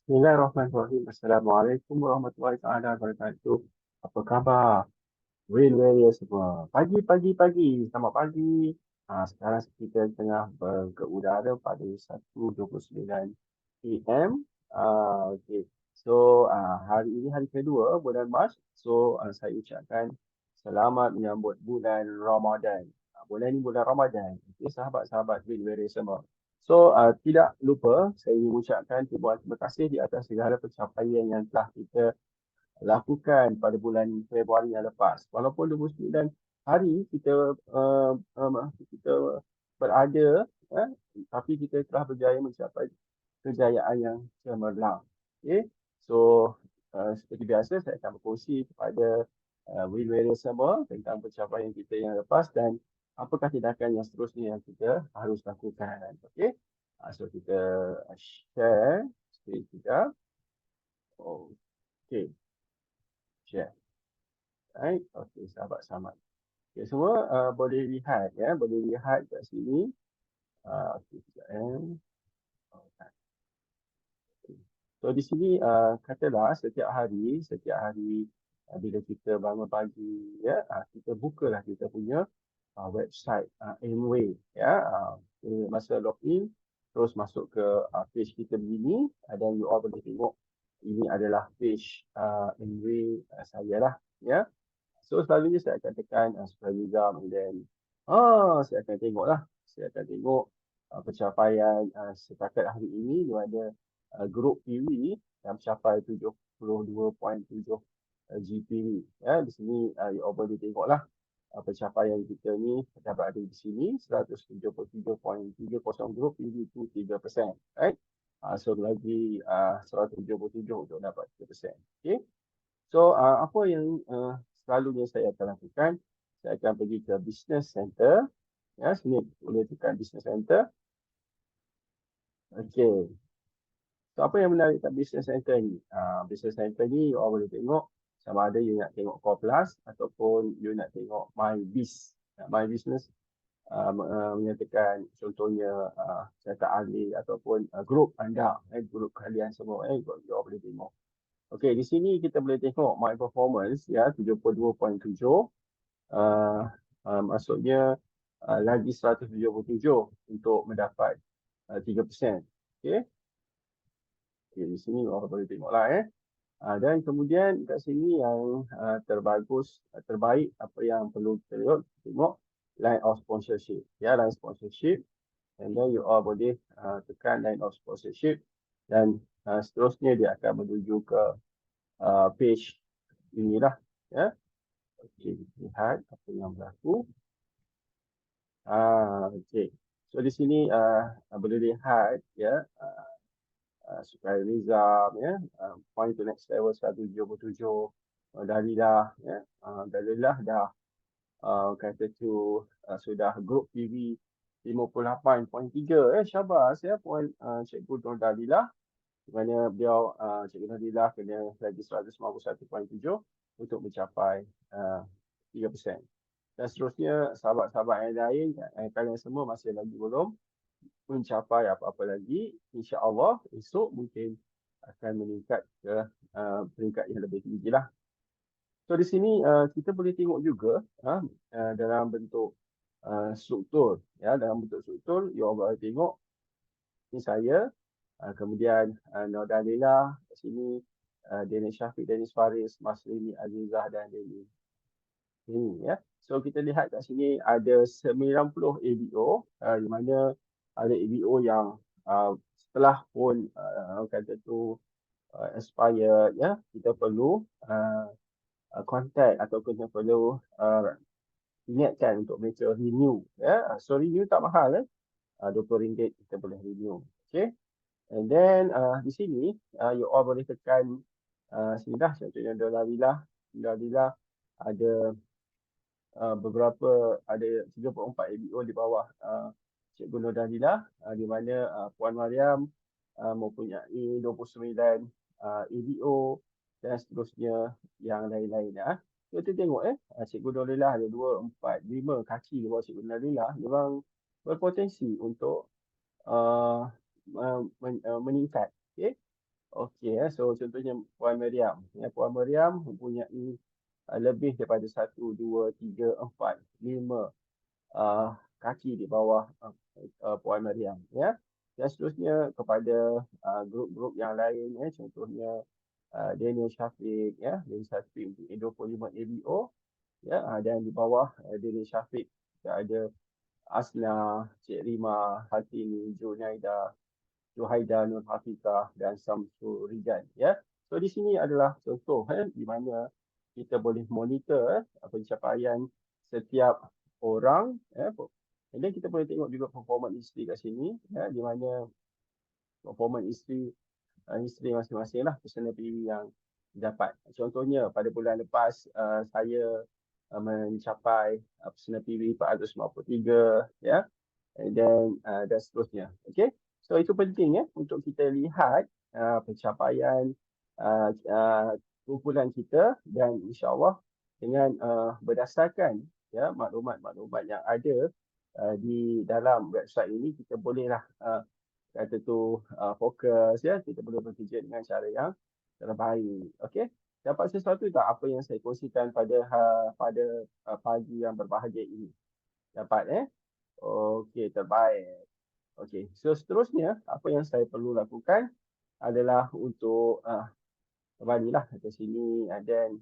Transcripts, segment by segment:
Bismillahirrahmanirrahim. Assalamualaikum warahmatullahi taala wabarakatuh. Apa khabar? Real warrior semua. Pagi. Selamat pagi. Sekarang kita tengah berudara pada 1:29 PM. Okay. So, hari ini hari kedua bulan Mac. So, saya ucapkan selamat menyambut bulan Ramadan. Bulan ini bulan Ramadan. Okay, sahabat-sahabat Real warrior semua. So, tidak lupa saya ingin mengucapkan ribuan terima kasih di atas segala pencapaian yang telah kita lakukan pada bulan Februari yang lepas. Walaupun 29 hari kita berada, eh, tapi kita telah berjaya mencapai kejayaan yang cemerlang. Okay? So, seperti biasa saya akan berkongsi kepada Win-Winner semua tentang pencapaian kita yang lepas dan apakah tindakan yang seterusnya yang kita harus lakukan. Okay? So, kita share screen kita. Okay, share. Right? Okay, sahabat-sahabat. Okay, semua boleh lihat ya, boleh lihat kat sini. Okay, sekejap okay. So di sini katalah setiap hari bila kita bangun pagi ya, kita bukalah kita punya website Amway ya. Masa login terus masuk ke page kita begini, dan you all boleh tengok ini adalah page Amway saya lah ya. So selalunya saya akan tekan Supervisor and then saya akan tengok lah. Saya akan tengok pencapaian setakat hari ini di mana grup PV yang mencapai 72.7 GPV. Ya, di sini you all boleh tengok lah pencapaian kita ni dapat ada di sini 177.30 grup PV itu 3%. Right? So lagi 177 untuk dapat 3%. Okay. So, apa yang selalunya saya akan lakukan? Saya akan pergi ke business center. Ya, sini boleh tekan business center. Okey. So, apa yang menarik kat business center ni? Business center ni, you all boleh tengok sama ada you nak tengok Core Plus ataupun you nak tengok My Biz. My Business menyatakan contohnya syarikat ahli ataupun grup anda, grup kalian semua, you all boleh tengok. Okey, di sini kita boleh tengok my performance ya 72.7. Maksudnya lagi 177 untuk mendapat 3%. Okey. Okey, di sini orang boleh tengoklah dan kemudian kat sini yang terbaik apa yang perlu kita tengok line of sponsorship. Ya, line sponsorship. And then you all boleh tekan line of sponsorship dan seterusnya dia akan menuju ke page inilah ya. Okey, lihat apa yang berlaku. Okey. So di sini boleh lihat ya Sukai Rizam ya, point to next level 177 Dalilah ya. Dalilah dah kata tu sudah group PV 58.3 syabas ya point Cikgu Nur Dalilah, di mana beliau Cikgu Dalilah kena lagi 151.7 untuk mencapai 3%. Dan seterusnya sahabat-sahabat yang lain, kalian semua masih lagi belum mencapai apa-apa lagi. InsyaAllah esok mungkin akan meningkat ke peringkat yang lebih tinggi lah. So di sini kita boleh tengok juga dalam bentuk struktur. Ya, dalam bentuk struktur, you all boleh tengok ini saya. Kemudian Noda Lila di sini, Daniel Syafiq, Dennis Faris, Maslini Azizah dan Deni. Ini ya. So kita lihat kat sini ada 90 ABO di mana ada ABO yang setelah pun kata tu expired ya, kita perlu contact atau kita perlu ingatkan untuk mereka renew ya. So renew tak mahal RM20 kita boleh renew. Okay. And then di sini you all boleh tekan sini dah contohnya Dolarillah ada beberapa ada 34 ABO di bawah Cikgu Nur Dalilah di mana Puan Mariam mempunyai 29 ABO dan seterusnya yang lain-lain ya. Kita tengok Cikgu Nur Dalilah ada 2, 4, 5 kaki di bawah Cikgu Nur Dalilah. Memang berpotensi untuk meningkat. Okay? Okey, so contohnya Puan Meriam. Ya, Puan Meriam mempunyai lebih daripada 1, 2, 3, 4, 5 kaki di bawah Puan Meriam. Ya. Dan seterusnya kepada grup-grup yang lain, ya, contohnya Daniel Syafiq, ya, Daniel Syafiq untuk 25 ABO, ya, dan di bawah Daniel Syafiq kita ada Asna, Cik Rima, Hatimi, Junaida, Juhaida, Nur Hafizah dan Samsul Rizal, ya. So di sini adalah contoh di mana kita boleh monitor pencapaian setiap orang, ya. Dan kita boleh tengok juga performance isteri kat sini, ya, di mana performance isteri masing-masing lah personal PV yang dapat. Contohnya pada bulan lepas saya mencapai personal PV 453, ya, dan seterusnya. Okay, so itu penting, ya, untuk kita lihat pencapaian kumpulan kita, dan insyaAllah dengan berdasarkan, ya, maklumat-maklumat yang ada di dalam website ini, kita bolehlah kata tu fokus, ya, kita boleh bekerja dengan cara yang terbaik. Okey, dapat sesuatu tak apa yang saya kongsikan pada pagi yang berbahagia ini? Dapat, okey, terbaik. Okey, so seterusnya apa yang saya perlu lakukan adalah untuk kembalilah ke sini, dan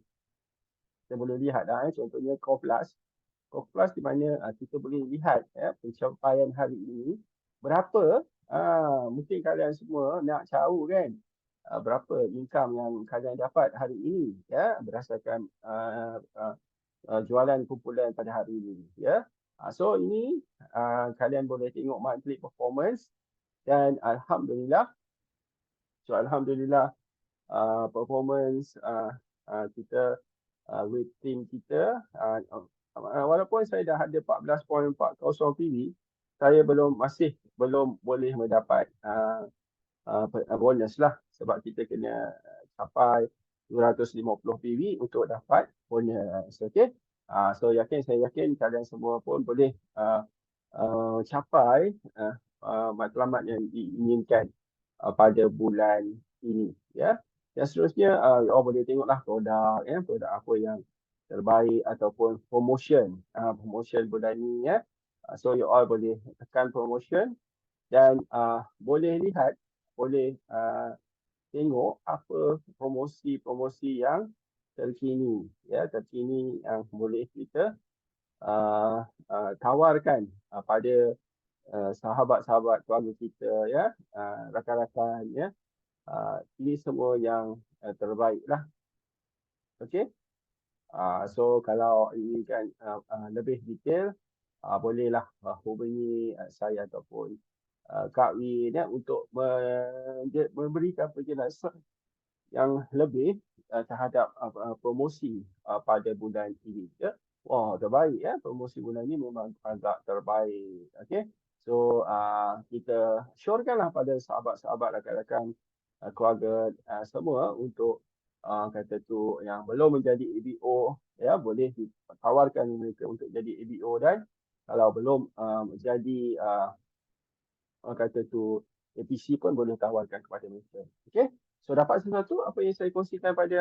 kita boleh lihat contohnya Core Plus. Core Plus di mana kita boleh lihat pencapaian hari ini berapa. Mungkin kalian semua nak tahu kan berapa income yang kalian dapat hari ini, ya, berdasarkan jualan kumpulan pada hari ini, ya. So ini kalian boleh tengok monthly performance, dan alhamdulillah, performance kita with team kita, walaupun saya dah ada 14.40 PV, saya masih belum boleh mendapat bonus lah, sebab kita kena capai 250 PV untuk dapat bonus. Okey, saya yakin kalian semua pun boleh capai matlamat yang diinginkan pada bulan ini, ya. Dan seterusnya boleh tengoklah produk, ya, produk apa yang terbaik ataupun promotion bulan ni, ya. So you all boleh tekan promotion, dan boleh tengok apa promosi-promosi yang terkini, ya, yang boleh kita tawarkan pada sahabat-sahabat keluarga kita, ya, rakan-rakan, ya. Ini semua yang terbaik lah. Okey. So kalau inginkan lebih detail, bolehlah hubungi saya ataupun Kak Win, ya, untuk memberikan penjelasan yang lebih terhadap promosi pada bulan ini, ya. Wah, terbaik, ya, promosi bulan ini memang agak terbaik. Okey. So kita syorkanlah pada sahabat-sahabat, rakan-rakan, keluarga semua untuk kata tu yang belum menjadi ABO, ya, boleh ditawarkan mereka untuk jadi ABO, dan kalau belum menjadi kata tu APC pun boleh tawarkan kepada mereka. Okey. So dapat sesuatu apa yang saya kongsikan pada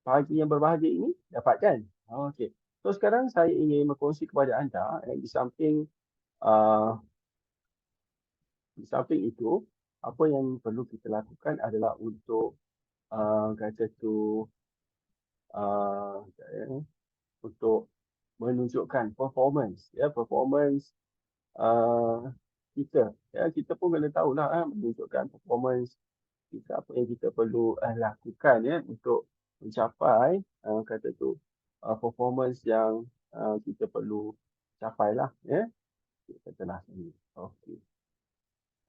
pagi yang berbahagia ini? Dapat kan? Okey. So sekarang saya ingin berkongsi kepada anda uh, di samping itu, apa yang perlu kita lakukan adalah untuk kata tu untuk menunjukkan performance, ya, performance kita, ya, kita pun kena tahulah menunjukkan performance kita, apa yang kita perlu lakukan, ya, untuk mencapai kata tu performance yang kita perlu capai lah, ya. Kita telah sini. Okey.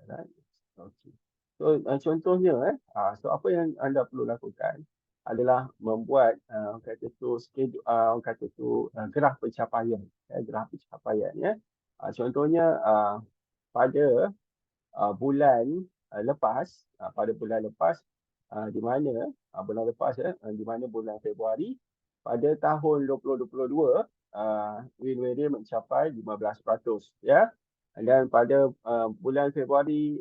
Alright. Okey. So contohnya, so apa yang anda perlu lakukan adalah membuat kata tu schedule, graf pencapaian, ya, graf pencapaian, ya. Contohnya pada bulan lepas, di mana bulan lepas, ya, di mana bulan Februari pada tahun 2022, win rate mencapai 15%, ya. Dan pada bulan Februari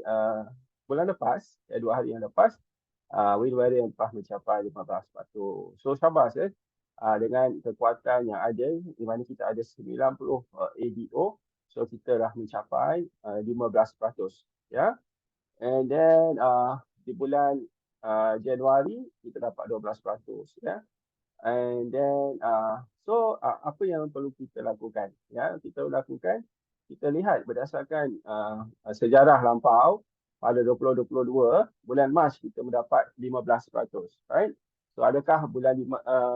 bulan lepas, 2 hari yang lepas, wind barrier telah mencapai 15%. So sabar dengan kekuatan yang ada, di mana kita ada 90 ADO, so kita dah mencapai 15%. Ya. And then di bulan Januari kita dapat 12%. Ya. And then apa yang perlu kita lakukan? Ya, kita lakukan, kita lihat berdasarkan sejarah lampau pada 2022 bulan Mac kita mendapat 15%, right? So adakah bulan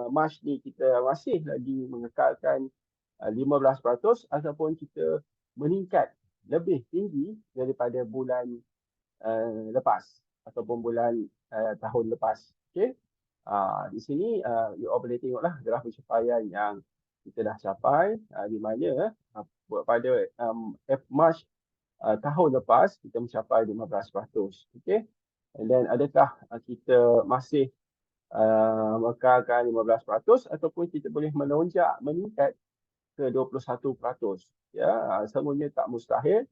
Mac ni kita masih lagi mengekalkan 15% ataupun kita meningkat lebih tinggi daripada bulan lepas ataupun bulan tahun lepas. Okey. Di sini you all boleh tengoklah graf pencapaian yang kita dah capai di mana pada Mac tahun lepas kita mencapai 15%. Okey. And then adakah kita masih mengekalkan 15% ataupun kita boleh melonjak meningkat ke 21%. Ya, semuanya tak mustahil.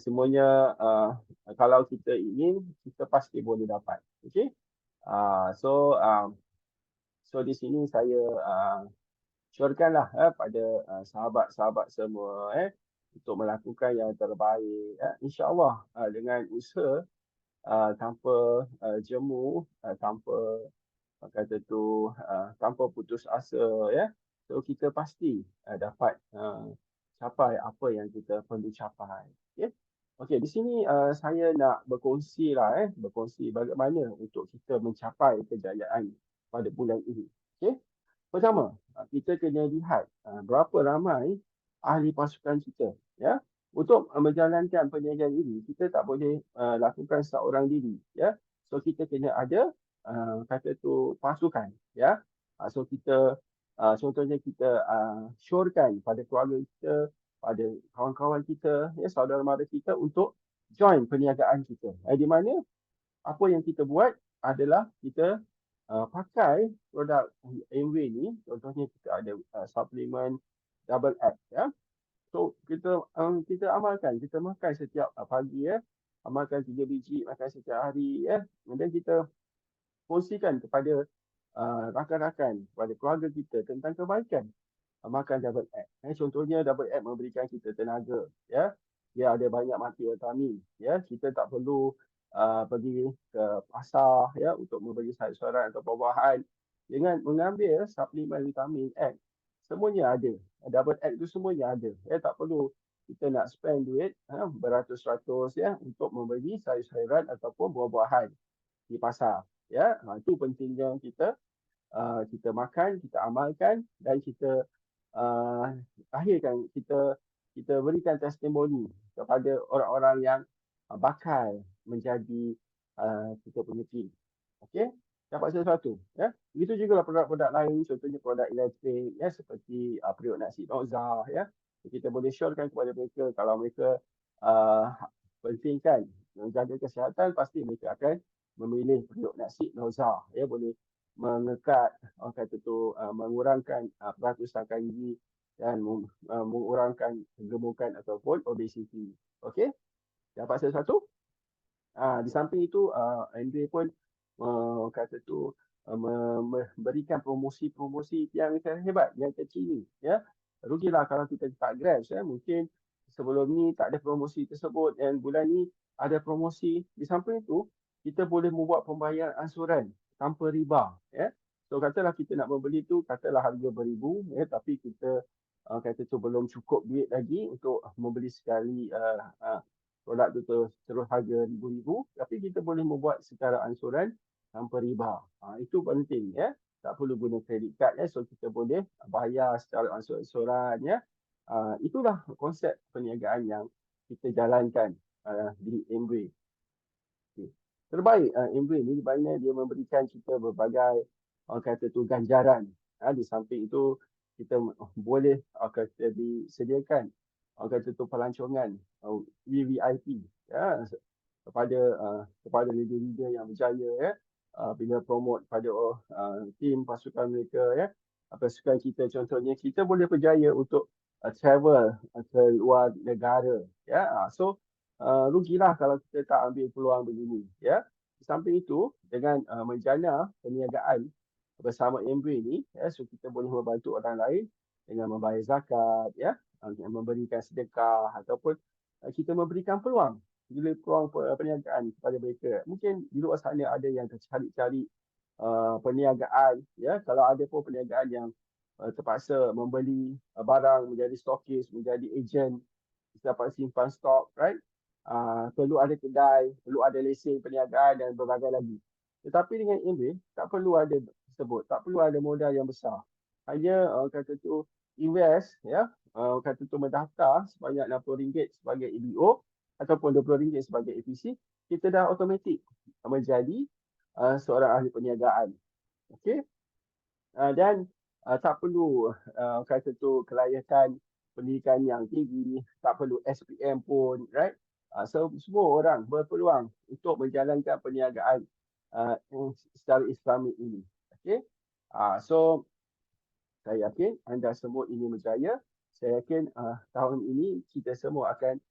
Semuanya kalau kita ingin, kita pasti boleh dapat. Okey. So di sini saya syorkanlah pada sahabat-sahabat semua untuk melakukan yang terbaik. InsyaAllah dengan usaha tanpa jemu, tanpa putus asa, ya. So kita pasti dapat capai apa yang kita perlu capai. Okay. Okey, di sini saya nak berkongsi bagaimana untuk kita mencapai kejayaan pada bulan ini. Okey. Pertama, kita kena lihat berapa ramai ahli pasukan kita, ya. Untuk menjalankan perniagaan ini, kita tak boleh lakukan seorang diri, ya. So kita kena ada pasukan, ya. So kita contohnya kita syorkan pada keluarga kita, pada kawan-kawan kita, ya, saudara mara kita untuk join perniagaan kita. Di mana apa yang kita buat adalah kita pakai produk Amway ni, contohnya kita ada suplemen double X, ya. So kita amalkan, kita makan setiap pagi, ya. Amalkan 3 biji, makan setiap hari, ya. Dan kita kongsikan kepada rakan-rakan, kepada keluarga kita tentang kebaikan makan double X. Contohnya double X memberikan kita tenaga, ya. Dia ada banyak multivitamin, ya. Kita tak perlu pergi ke pasar, ya, untuk membeli sayur-sayuran atau buah-buahan. Dengan mengambil suplemen vitamin X, semuanya ada. Double X tu semuanya ada. Ya, tak perlu kita nak spend duit beratus-ratus, ya, untuk membeli sayur-sayuran ataupun buah-buahan di pasar. Ya, itu pentingnya kita makan, kita amalkan dan kita akhirkan kita berikan testimoni kepada orang-orang yang bakal menjadi kita punya team. Okey, dapat sesuatu, ya. Begitu juga produk-produk lain, contohnya produk elektrik, ya, seperti periuk nasi Noza, ya. Kita boleh syorkan kepada mereka kalau mereka pentingkan menjaga kesihatan, pasti mereka akan memilih periuk nasi Noza, ya. Boleh mengekat, mengurangkan peratusan gigi dan mengurangkan gemukan ataupun obesiti. Okey, dapat sesuatu. Di samping itu, Andre pun memberikan promosi-promosi yang hebat, yang kecil, ya. Rugilah kalau kita tak grasp, ya. Mungkin sebelum ni tak ada promosi tersebut dan bulan ni ada promosi. Di samping itu, kita boleh membuat pembayaran ansuran tanpa riba, ya. So katalah kita nak membeli tu, katalah harga beribu, ya, tapi kita belum cukup duit lagi untuk membeli sekali produk tu terus harga ribu-ribu, tapi kita boleh membuat secara ansuran tanpa riba. Itu penting, ya. Tak perlu guna kredit card, ya. So kita boleh bayar secara ansuran, ya. Itulah konsep perniagaan yang kita jalankan di Amway. Okay. Terbaik Amway ni di mana dia memberikan kita berbagai ganjaran. Di samping itu kita boleh disediakan pelancongan VVIP, ya, kepada leader-leader yang berjaya, ya, bila promote pada tim pasukan mereka, ya. Pasukan kita contohnya kita boleh berjaya untuk travel ke luar negara, ya. So rugilah kalau kita tak ambil peluang begini. Ya. Di samping itu, dengan menjana perniagaan bersama Amway ni, ya, so kita boleh membantu orang lain dengan membayar zakat, ya, memberikan sedekah ataupun kita memberikan peluang, bila peluang perniagaan kepada mereka. Mungkin di luar sana ada yang tercari-cari perniagaan, ya, kalau ada pun perniagaan yang terpaksa membeli barang, menjadi stokis, menjadi ejen, dapat simpan stok, right? Perlu ada kedai, perlu ada lesen perniagaan dan berbagai lagi. Tetapi dengan Amway, tak perlu ada tersebut, tak perlu ada modal yang besar. Hanya kata tu invest, ya, kata tu mendaftar sebanyak RM60 sebagai EBO ataupun RM20 sebagai APC, kita dah automatik menjadi seorang ahli perniagaan. Okey? Dan tak perlu kata tu kelayakan pendidikan yang tinggi, tak perlu SPM pun, right? So semua orang berpeluang untuk menjalankan perniagaan secara Islami ini. Okay? So saya yakin anda semua ingin berjaya. Saya yakin tahun ini kita semua akan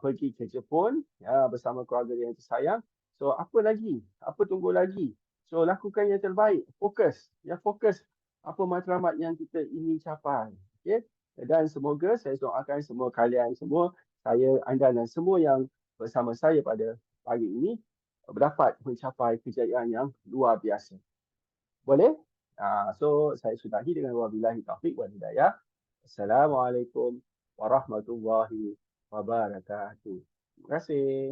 pergi ke Jepun, ya, bersama keluarga yang tersayang. So apa lagi? Apa tunggu lagi? So lakukan yang terbaik. Fokus. Ya, fokus apa matlamat yang kita ingin capai. Okay? Dan semoga saya doakan semua kalian semua, saya, anda dan semua yang bersama saya pada pagi ini dapat mencapai kejayaan yang luar biasa. Boleh? So saya sudahi dengan wabillahi taufiq wal hidayah. Assalamualaikum warahmatullahi wabarakatuh. Terima kasih.